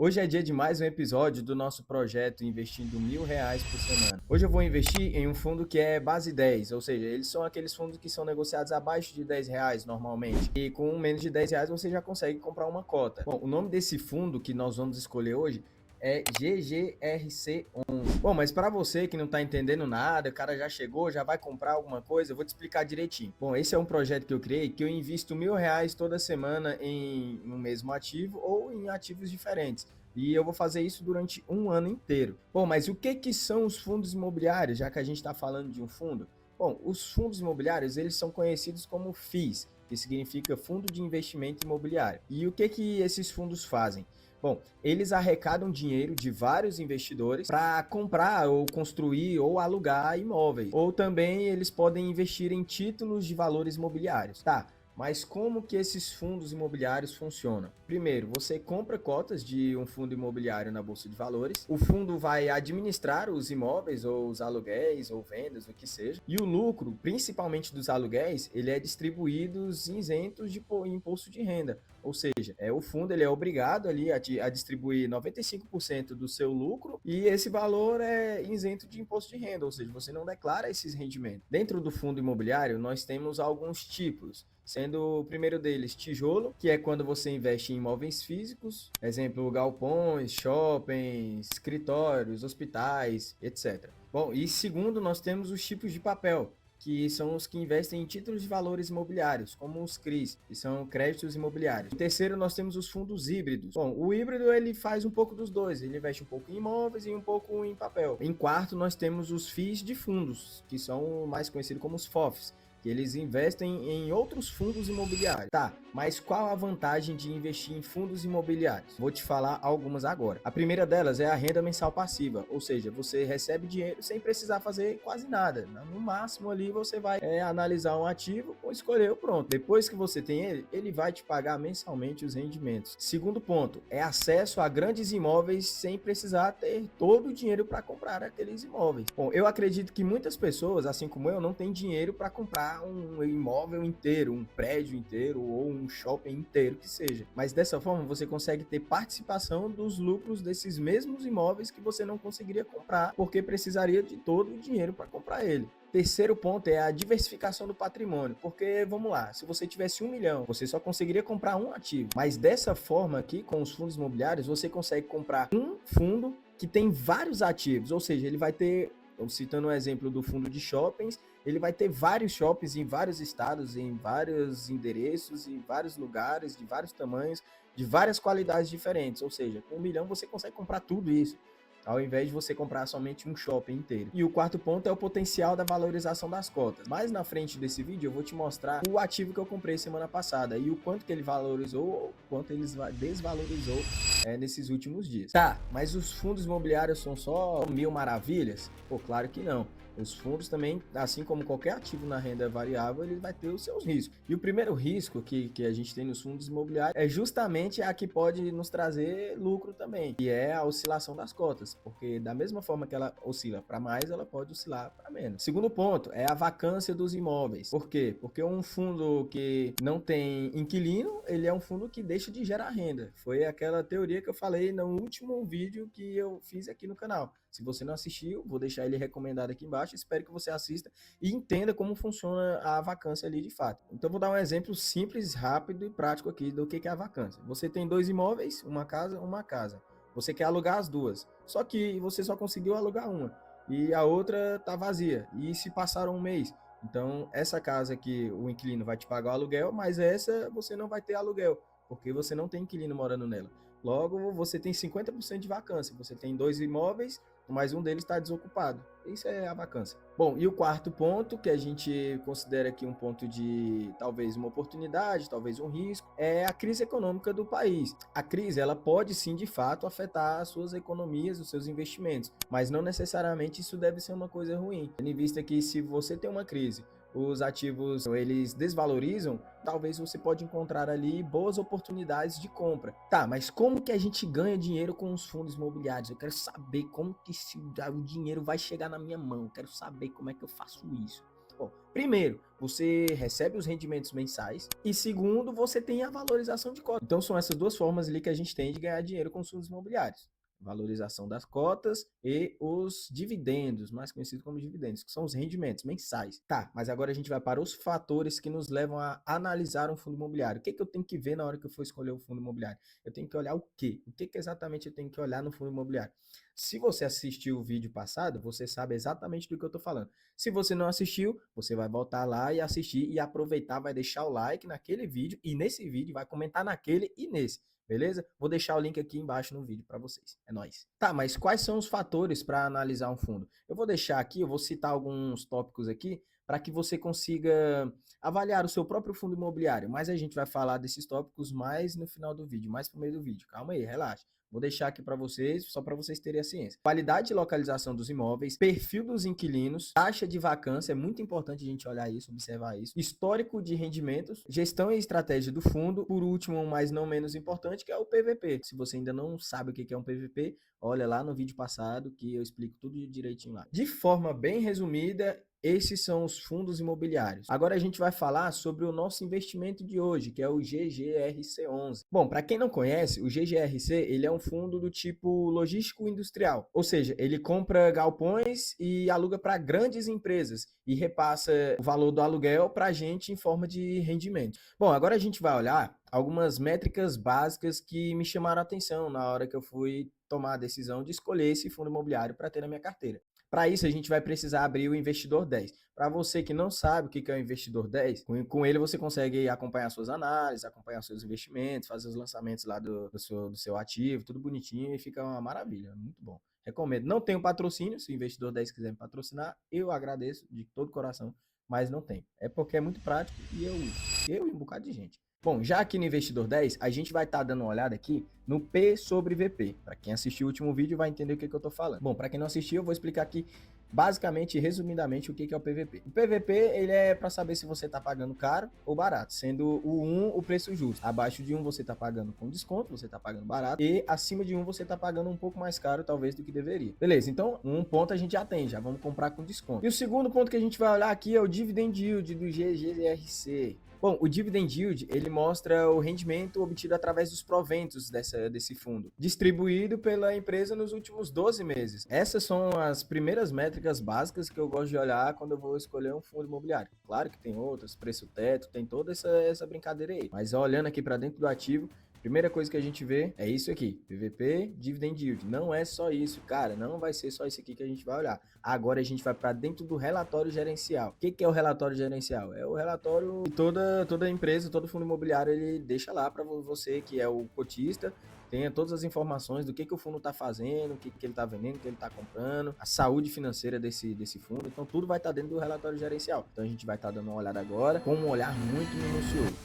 Hoje é dia de mais um episódio do nosso projeto Investindo R$ 1.000 por semana. Hoje eu vou investir em um fundo que é base 10, ou seja, eles são aqueles fundos que são negociados abaixo de R$ 10 normalmente. E com menos de R$ 10 você já consegue comprar uma cota. Bom, o nome desse fundo que nós vamos escolher hoje é GGRC11. Bom, mas para você que não está entendendo nada, o cara já chegou, já vai comprar alguma coisa, eu vou te explicar direitinho. Bom, esse é um projeto que eu criei, que eu invisto R$ 1.000 toda semana em um mesmo ativo ou em ativos diferentes. E eu vou fazer isso durante um ano inteiro. Bom, mas o que são os fundos imobiliários, já que a gente está falando de um fundo? Bom, os fundos imobiliários, eles são conhecidos como FIIs, que significa Fundo de Investimento Imobiliário. E o que esses fundos fazem? Bom, eles arrecadam dinheiro de vários investidores para comprar ou construir ou alugar imóveis. Ou também eles podem investir em títulos de valores imobiliários. Tá, mas como que esses fundos imobiliários funcionam? Primeiro, você compra cotas de um fundo imobiliário na Bolsa de Valores. O fundo vai administrar os imóveis ou os aluguéis ou vendas, o que seja. E o lucro, principalmente dos aluguéis, ele é distribuído isentos de imposto de renda. Ou seja, o fundo ele é obrigado ali a distribuir 95% do seu lucro e esse valor é isento de imposto de renda, ou seja, você não declara esses rendimentos. Dentro do fundo imobiliário, nós temos alguns tipos, sendo o primeiro deles tijolo, que é quando você investe em imóveis físicos, exemplo, galpões, shoppings, escritórios, hospitais, etc. Bom, e segundo, nós temos os tipos de papel, que são os que investem em títulos de valores imobiliários, como os CRIs, que são créditos imobiliários. Em terceiro, nós temos os fundos híbridos. Bom, o híbrido ele faz um pouco dos dois, ele investe um pouco em imóveis e um pouco em papel. Em quarto, nós temos os FIIs de fundos, que são mais conhecidos como os FOFs, que eles investem em outros fundos imobiliários. Tá, mas qual a vantagem de investir em fundos imobiliários? Vou te falar algumas agora. A primeira delas é a renda mensal passiva, ou seja, você recebe dinheiro sem precisar fazer quase nada. No máximo ali você vai analisar um ativo ou escolher o pronto. Depois que você tem ele, ele vai te pagar mensalmente os rendimentos. Segundo ponto, é acesso a grandes imóveis sem precisar ter todo o dinheiro para comprar aqueles imóveis. Bom, eu acredito que muitas pessoas, assim como eu, não têm dinheiro para comprar um imóvel inteiro, um prédio inteiro ou um shopping inteiro que seja. Mas dessa forma você consegue ter participação dos lucros desses mesmos imóveis que você não conseguiria comprar porque precisaria de todo o dinheiro para comprar ele. Terceiro ponto é a diversificação do patrimônio, porque vamos lá, se você tivesse 1 milhão, você só conseguiria comprar um ativo, mas dessa forma aqui, com os fundos imobiliários, você consegue comprar um fundo que tem vários ativos, ou seja, ele vai ter, citando um exemplo do fundo de shoppings, ele vai ter vários shoppings em vários estados, em vários endereços, em vários lugares, de vários tamanhos, de várias qualidades diferentes. Ou seja, com 1 milhão você consegue comprar tudo isso, ao invés de você comprar somente um shopping inteiro. E o quarto ponto é o potencial da valorização das cotas. Mais na frente desse vídeo eu vou te mostrar o ativo que eu comprei semana passada e o quanto que ele valorizou ou quanto ele desvalorizou nesses últimos dias. Tá, mas os fundos imobiliários são só mil maravilhas? Pô, claro que não. Os fundos também, assim como qualquer ativo na renda variável, ele vai ter os seus riscos. E o primeiro risco que a gente tem nos fundos imobiliários é justamente a que pode nos trazer lucro também, que é a oscilação das cotas, porque da mesma forma que ela oscila para mais, ela pode oscilar para menos. Segundo ponto é a vacância dos imóveis. Por quê? Porque um fundo que não tem inquilino, ele é um fundo que deixa de gerar renda. Foi aquela teoria que eu falei no último vídeo que eu fiz aqui no canal. Se você não assistiu, vou deixar ele recomendado aqui embaixo. Espero que você assista e entenda como funciona a vacância ali de fato. Então, vou dar um exemplo simples, rápido e prático aqui do que é a vacância. Você tem dois imóveis, uma casa, uma casa. Você quer alugar as duas, só que você só conseguiu alugar uma e a outra está vazia. E se passaram um mês? Então, essa casa que o inquilino vai te pagar o aluguel, mas essa você não vai ter aluguel, porque você não tem inquilino morando nela. Logo, você tem 50% de vacância. Você tem dois imóveis, mas um deles está desocupado. Isso é a vacância. Bom, e o quarto ponto, que a gente considera aqui um ponto de talvez uma oportunidade, talvez um risco, é a crise econômica do país. A crise, ela pode sim, de fato, afetar as suas economias, os seus investimentos, mas não necessariamente isso deve ser uma coisa ruim. Tendo em vista que se você tem uma crise, os ativos eles desvalorizam, talvez você pode encontrar ali boas oportunidades de compra. Tá, mas como que a gente ganha dinheiro com os fundos imobiliários? Eu quero saber como que o dinheiro vai chegar na minha mão. Eu quero saber como é que eu faço isso. Bom, primeiro, você recebe os rendimentos mensais e segundo, você tem a valorização de cota. Então são essas duas formas ali que a gente tem de ganhar dinheiro com os fundos imobiliários. Valorização das cotas e os dividendos, mais conhecidos como dividendos, que são os rendimentos mensais. Tá, mas agora a gente vai para os fatores que nos levam a analisar um fundo imobiliário. O que eu tenho que ver na hora que eu for escolher o fundo imobiliário? Eu tenho que olhar o quê? O que exatamente eu tenho que olhar no fundo imobiliário? Se você assistiu o vídeo passado, você sabe exatamente do que eu estou falando. Se você não assistiu, você vai voltar lá e assistir e aproveitar, vai deixar o like naquele vídeo e nesse vídeo, vai comentar naquele e nesse. Beleza? Vou deixar o link aqui embaixo no vídeo para vocês. É nóis. Tá, mas quais são os fatores para analisar um fundo? Eu vou deixar aqui, eu vou citar alguns tópicos aqui para que você consiga avaliar o seu próprio fundo imobiliário. Mas a gente vai falar desses tópicos mais no final do vídeo, mais pro meio do vídeo. Calma aí, relaxa. Vou deixar aqui para vocês, só para vocês terem a ciência. Qualidade e localização dos imóveis, perfil dos inquilinos, taxa de vacância, é muito importante a gente olhar isso, observar isso, histórico de rendimentos, gestão e estratégia do fundo, por último, mas não menos importante, que é o PVP. Se você ainda não sabe o que é um PVP, olha lá no vídeo passado que eu explico tudo direitinho lá. De forma bem resumida, esses são os fundos imobiliários. Agora a gente vai falar sobre o nosso investimento de hoje, que é o GGRC11. Bom, para quem não conhece, o GGRC ele é um fundo do tipo logístico industrial, ou seja, ele compra galpões e aluga para grandes empresas e repassa o valor do aluguel para a gente em forma de rendimento. Bom, agora a gente vai olhar algumas métricas básicas que me chamaram a atenção na hora que eu fui tomar a decisão de escolher esse fundo imobiliário para ter na minha carteira. Para isso, a gente vai precisar abrir o Investidor 10. Para você que não sabe o que é o Investidor 10, com ele você consegue acompanhar suas análises, acompanhar seus investimentos, fazer os lançamentos lá do seu ativo, tudo bonitinho e fica uma maravilha, muito bom. Recomendo. Não tenho patrocínio, se o Investidor 10 quiser me patrocinar, eu agradeço de todo coração, mas não tem. É porque é muito prático e eu uso. Eu e um bocado de gente. Bom, já aqui no Investidor 10, a gente vai estar dando uma olhada aqui no P sobre VP. Para quem assistiu o último vídeo vai entender o que eu estou falando. Bom, para quem não assistiu, eu vou explicar aqui basicamente e resumidamente o que é o PVP. O PVP ele é para saber se você está pagando caro ou barato, sendo o 1 o preço justo. Abaixo de 1 você está pagando com desconto, você está pagando barato, e acima de 1 você está pagando um pouco mais caro talvez do que deveria. Beleza, então um ponto a gente já tem, já vamos comprar com desconto. E o segundo ponto que a gente vai olhar aqui é o Dividend Yield do GGRC. Bom, o Dividend Yield, ele mostra o rendimento obtido através dos proventos desse fundo, distribuído pela empresa nos últimos 12 meses. Essas são as primeiras métricas básicas que eu gosto de olhar quando eu vou escolher um fundo imobiliário. Claro que tem outras, preço teto, tem toda essa brincadeira aí. Mas olhando aqui para dentro do ativo, primeira coisa que a gente vê é isso aqui, PVP, Dividend Yield. Não é só isso, cara, não vai ser só isso aqui que a gente vai olhar. Agora a gente vai para dentro do relatório gerencial. O que é o relatório gerencial? É o relatório que toda empresa, todo fundo imobiliário, ele deixa lá para você que é o cotista, tenha todas as informações do que o fundo está fazendo, o que ele está vendendo, o que ele está comprando, a saúde financeira desse fundo. Então tudo vai estar dentro do relatório gerencial. Então a gente vai estar dando uma olhada agora com um olhar muito minucioso.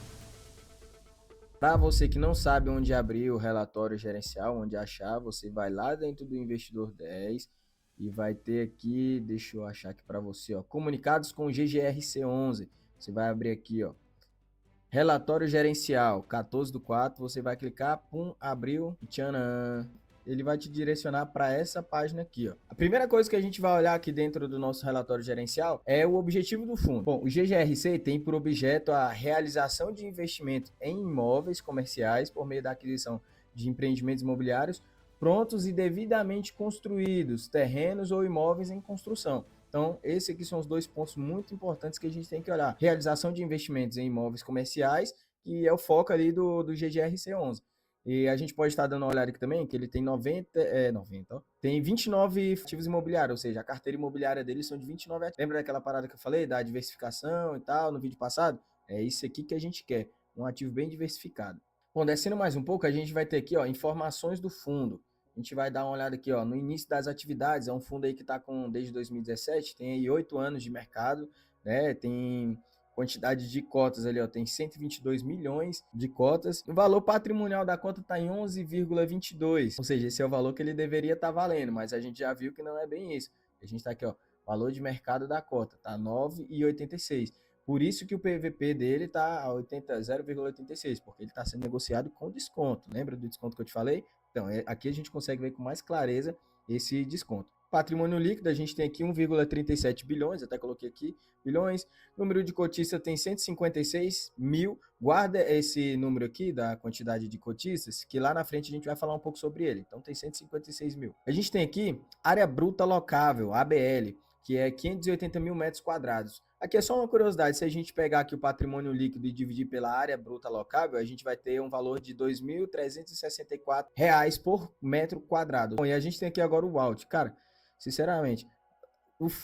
Para você que não sabe onde abrir o relatório gerencial, onde achar, você vai lá dentro do Investidor 10 e vai ter aqui, deixa eu achar aqui para você, ó, comunicados com GGRC11. Você vai abrir aqui, ó, relatório gerencial, 14/4, você vai clicar, pum, abriu, tchanã. Ele vai te direcionar para essa página aqui, ó. A primeira coisa que a gente vai olhar aqui dentro do nosso relatório gerencial é o objetivo do fundo. Bom, o GGRC tem por objeto a realização de investimento em imóveis comerciais por meio da aquisição de empreendimentos imobiliários prontos e devidamente construídos, terrenos ou imóveis em construção. Então, esses aqui são os dois pontos muito importantes que a gente tem que olhar. Realização de investimentos em imóveis comerciais, que é o foco ali do GGRC11. E a gente pode estar dando uma olhada aqui também, que ele tem 90, ó, tem 29 ativos imobiliários, ou seja, a carteira imobiliária dele são de 29 ativos. Lembra daquela parada que eu falei, da diversificação e tal, no vídeo passado? É isso aqui que a gente quer, um ativo bem diversificado. Bom, descendo mais um pouco, a gente vai ter aqui, ó, informações do fundo. A gente vai dar uma olhada aqui, ó, no início das atividades, é um fundo aí que está com desde 2017, tem aí 8 anos de mercado, né? Tem quantidade de cotas ali, ó, tem 122 milhões de cotas. O valor patrimonial da cota está em 11,22, ou seja, esse é o valor que ele deveria estar valendo, mas a gente já viu que não é bem isso. A gente está aqui, ó, valor de mercado da cota, tá 9,86. Por isso que o PVP dele está a 0,86, porque ele está sendo negociado com desconto. Lembra do desconto que eu te falei? Então, aqui a gente consegue ver com mais clareza esse desconto. Patrimônio líquido, a gente tem aqui 1,37 bilhões, até coloquei aqui, bilhões. Número de cotistas tem 156 mil. Guarda esse número aqui da quantidade de cotistas, que lá na frente a gente vai falar um pouco sobre ele. Então tem 156 mil. A gente tem aqui área bruta locável, ABL, que é 580 mil metros quadrados. Aqui é só uma curiosidade, se a gente pegar aqui o patrimônio líquido e dividir pela área bruta locável, a gente vai ter um valor de R$ 2.364 por metro quadrado. Bom, e a gente tem aqui agora o out. Cara, sinceramente,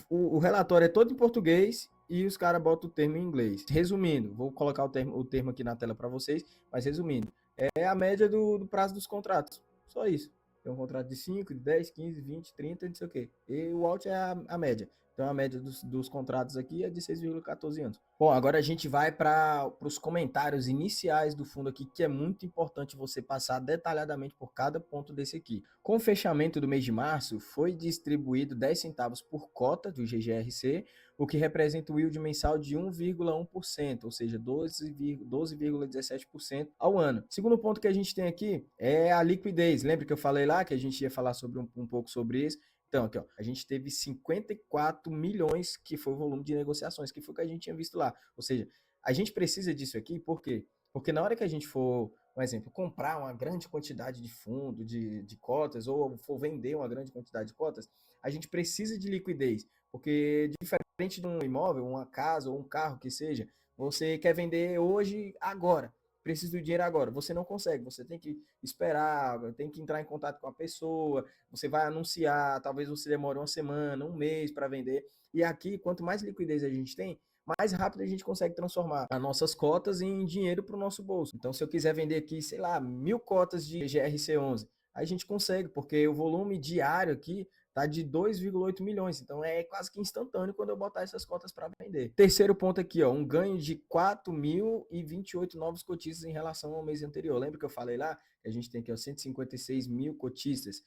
o relatório é todo em português e os caras botam o termo em inglês. Resumindo, vou colocar o termo aqui na tela para vocês, mas resumindo, é a média do prazo dos contratos. Só isso. Tem um contrato de 5, de 10, 15, 20, 30, não sei o quê. E o out é a média. Então a média dos contratos aqui é de 6,14 anos. Bom, agora a gente vai para os comentários iniciais do fundo aqui, que é muito importante você passar detalhadamente por cada ponto desse aqui. Com o fechamento do mês de março, foi distribuído 10 centavos por cota do GGRC, o que representa o yield mensal de 1,1%, ou seja, 12,17% ao ano. Segundo ponto que a gente tem aqui é a liquidez. Lembra que eu falei lá que a gente ia falar sobre um pouco sobre isso? Então, aqui, ó, a gente teve 54 milhões, que foi o volume de negociações, que foi o que a gente tinha visto lá. Ou seja, a gente precisa disso aqui, por quê? Porque na hora que a gente for, por exemplo, comprar uma grande quantidade de fundo, de cotas, ou for vender uma grande quantidade de cotas, a gente precisa de liquidez. Porque diferente de um imóvel, uma casa ou um carro que seja, você quer vender hoje, agora. Precisa do dinheiro agora. Você não consegue, você tem que esperar, tem que entrar em contato com a pessoa, você vai anunciar, talvez você demore uma semana, um mês para vender. E aqui, quanto mais liquidez a gente tem, mais rápido a gente consegue transformar as nossas cotas em dinheiro para o nosso bolso. Então, se eu quiser vender aqui, sei lá, 1.000 cotas de GRC11, a gente consegue, porque o volume diário aqui tá de 2,8 milhões, então é quase que instantâneo quando eu botar essas cotas para vender. Terceiro ponto aqui, ó, um ganho de 4.028 novos cotistas em relação ao mês anterior. Lembra que eu falei lá que a gente tem aqui ó, 156 mil cotistas,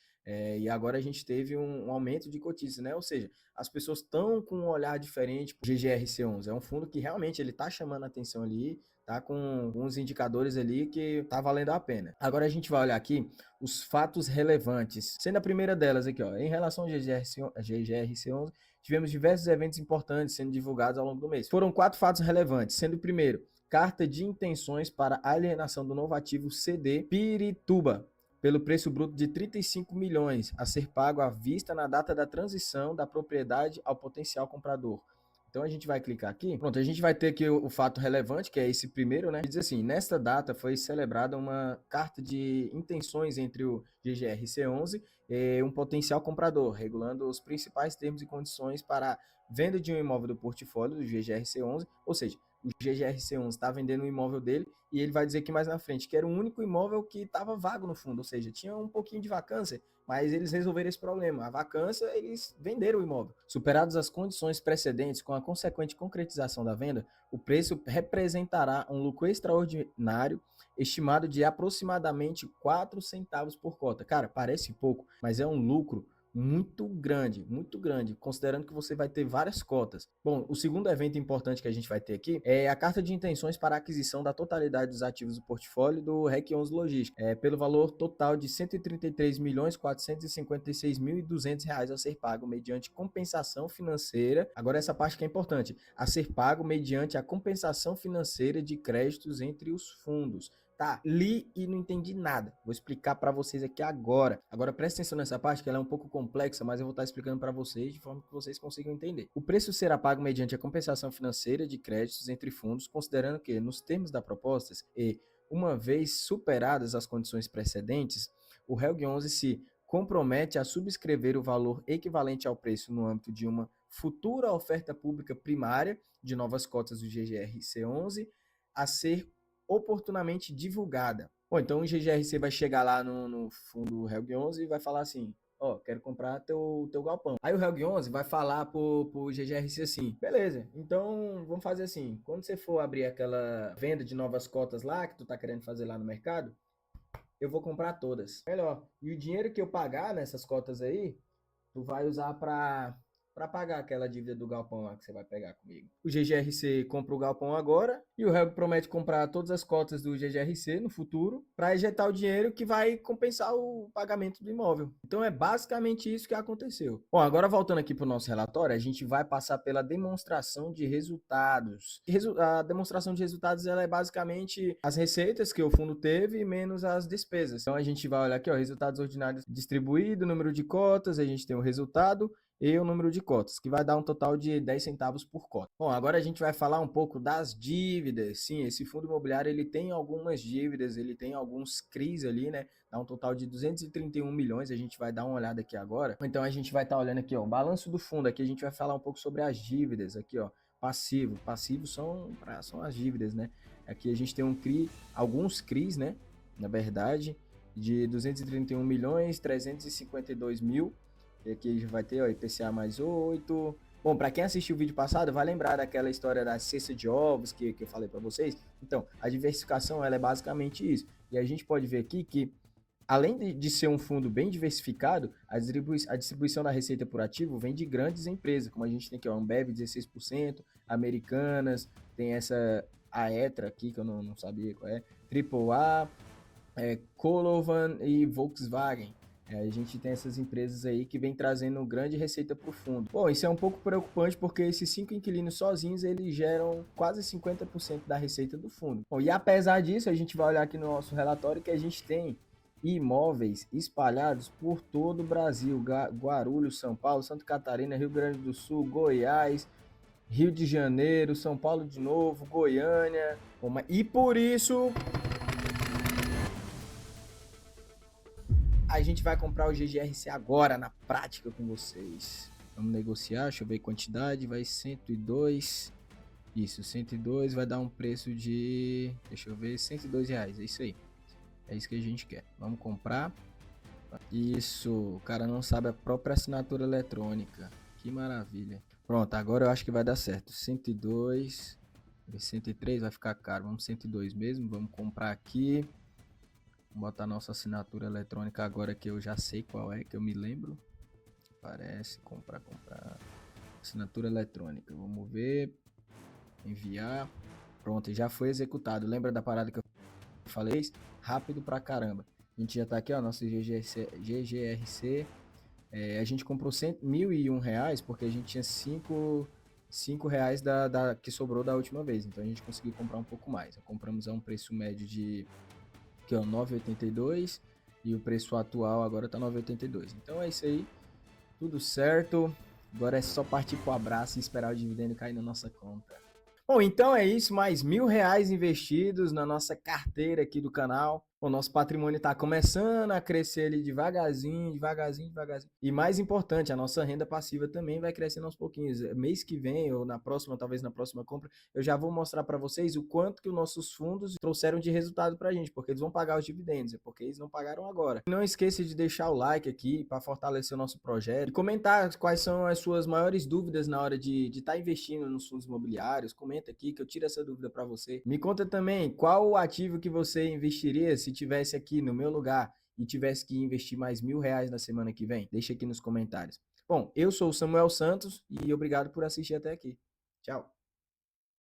e agora a gente teve um aumento de cotistas, né? Ou seja, as pessoas estão com um olhar diferente para o GGRC11. É um fundo que realmente ele está chamando a atenção ali, tá com uns indicadores ali que tá valendo a pena. Agora a gente vai olhar aqui os fatos relevantes. Sendo a primeira delas aqui, ó, em relação ao GGRC11, tivemos diversos eventos importantes sendo divulgados ao longo do mês. Foram 4 fatos relevantes, sendo o primeiro, carta de intenções para alienação do novo ativo CD Pirituba, pelo preço bruto de 35 milhões, a ser pago à vista na data da transição da propriedade ao potencial comprador. Então a gente vai clicar aqui. Pronto, a gente vai ter aqui o fato relevante, que é esse primeiro, né? Diz assim: nesta data foi celebrada uma carta de intenções entre o GGRC11 e um potencial comprador, regulando os principais termos e condições para venda de um imóvel do portfólio do GGRC11, ou seja, o GGRC11 está vendendo um imóvel dele e ele vai dizer aqui mais na frente que era o único imóvel que estava vago no fundo, ou seja, tinha um pouquinho de vacância, mas eles resolveram esse problema. A vacância, eles venderam o imóvel. Superadas as condições precedentes, com a consequente concretização da venda, o preço representará um lucro extraordinário, estimado de aproximadamente 4 centavos por cota. Cara, parece pouco, mas é um lucro muito grande, considerando que você vai ter várias cotas. Bom, o segundo evento importante que a gente vai ter aqui é a carta de intenções para a aquisição da totalidade dos ativos do portfólio do REC 11 Logística, pelo valor total de R$ 133.456.200 a ser pago mediante compensação financeira. Agora essa parte que é importante, a ser pago mediante a compensação financeira de créditos entre os fundos. Tá, li e não entendi nada. Vou explicar para vocês aqui agora. Agora presta atenção nessa parte que ela é um pouco complexa, mas eu vou estar explicando para vocês de forma que vocês consigam entender. O preço será pago mediante a compensação financeira de créditos entre fundos, considerando que, nos termos da proposta e uma vez superadas as condições precedentes, o RELG 11 se compromete a subscrever o valor equivalente ao preço no âmbito de uma futura oferta pública primária de novas cotas do GGRC11 a ser oportunamente divulgada. Bom, então o GGRC vai chegar lá no fundo Helg 11 e vai falar assim: ó, quero comprar teu galpão. Aí o Helg 11 vai falar pro GGRC assim: beleza, então vamos fazer assim, quando você for abrir aquela venda de novas cotas lá, que tu tá querendo fazer lá no mercado, eu vou comprar todas. Melhor. E o dinheiro que eu pagar nessas cotas aí, tu vai usar para para pagar aquela dívida do galpão lá que você vai pegar comigo. O GGRC compra o galpão agora e o Help promete comprar todas as cotas do GGRC no futuro para injetar o dinheiro que vai compensar o pagamento do imóvel. Então é basicamente isso que aconteceu. Bom, agora voltando aqui para o nosso relatório, a gente vai passar pela demonstração de resultados. A demonstração de resultados ela é basicamente as receitas que o fundo teve menos as despesas. Então a gente vai olhar aqui, ó, resultados ordinários distribuído, número de cotas, a gente tem o resultado e o número de cotas, que vai dar um total de 10 centavos por cota. Bom, agora a gente vai falar um pouco das dívidas. Sim, esse fundo imobiliário ele tem algumas dívidas, ele tem alguns CRIs ali, né? Dá um total de 231 milhões, a gente vai dar uma olhada aqui agora. Então a gente vai estar olhando aqui, ó, o balanço do fundo, aqui a gente vai falar um pouco sobre as dívidas, aqui, ó, passivo são as dívidas, né? Aqui a gente tem um CRI, alguns CRIs, né? Na verdade, de 231 milhões, 352 mil. E aqui vai ter, ó, IPCA mais 8. Bom, para quem assistiu o vídeo passado, vai lembrar daquela história da cesta de ovos que eu falei para vocês. Então, a diversificação ela é basicamente isso. E a gente pode ver aqui que, além de ser um fundo bem diversificado, a distribuição da receita por ativo vem de grandes empresas, como a gente tem aqui, ó, Ambev 16%, Americanas, tem essa Aetra aqui, que eu não sabia qual é, AAA, Colovan e Volkswagen. A gente tem essas empresas aí que vem trazendo grande receita para o fundo. Bom, isso é um pouco preocupante porque esses 5 inquilinos sozinhos, eles geram quase 50% da receita do fundo. Bom, e apesar disso, a gente vai olhar aqui no nosso relatório que a gente tem imóveis espalhados por todo o Brasil. Guarulhos, São Paulo, Santa Catarina, Rio Grande do Sul, Goiás, Rio de Janeiro, São Paulo de novo, Goiânia. Bom, e por isso a gente vai comprar o GGRC agora, na prática, com vocês. Vamos negociar, deixa eu ver quantidade, vai 102. Isso, 102 vai dar um preço de, deixa eu ver, 102 reais, é isso aí. É isso que a gente quer. Vamos comprar. Isso, o cara não sabe a própria assinatura eletrônica. Que maravilha. Pronto, agora eu acho que vai dar certo. 102, 103 vai ficar caro. Vamos 102 mesmo, vamos comprar aqui. Vou botar nossa assinatura eletrônica agora que eu já sei qual é, que eu me lembro. Parece, comprar. Assinatura eletrônica, vamos ver. Enviar. Pronto, já foi executado. Lembra da parada que eu falei? Rápido pra caramba. A gente já tá aqui, ó, nosso GGRC. A gente comprou R$1.001 porque a gente tinha 5 reais que sobrou da última vez. Então a gente conseguiu comprar um pouco mais. Compramos a um preço médio de que é o 9,82 e o preço atual agora tá 9,82. Então é isso aí, tudo certo. Agora é só partir pro abraço e esperar o dividendo cair na nossa conta. Bom, então é isso, mais R$1.000 investidos na nossa carteira aqui do canal. O nosso patrimônio está começando a crescer ali devagarzinho. E mais importante, a nossa renda passiva também vai crescendo aos pouquinhos. Mês que vem ou na próxima, talvez na próxima compra, eu já vou mostrar para vocês o quanto que os nossos fundos trouxeram de resultado para a gente, porque eles vão pagar os dividendos, é porque eles não pagaram agora. Não esqueça de deixar o like aqui para fortalecer o nosso projeto e comentar quais são as suas maiores dúvidas na hora de estar investindo nos fundos imobiliários. Comenta aqui que eu tiro essa dúvida para você. Me conta também qual o ativo que você investiria se tivesse aqui no meu lugar e tivesse que investir mais R$1.000 na semana que vem. Deixa aqui nos comentários. Bom, eu sou o Samuel Santos e obrigado por assistir até aqui. Tchau.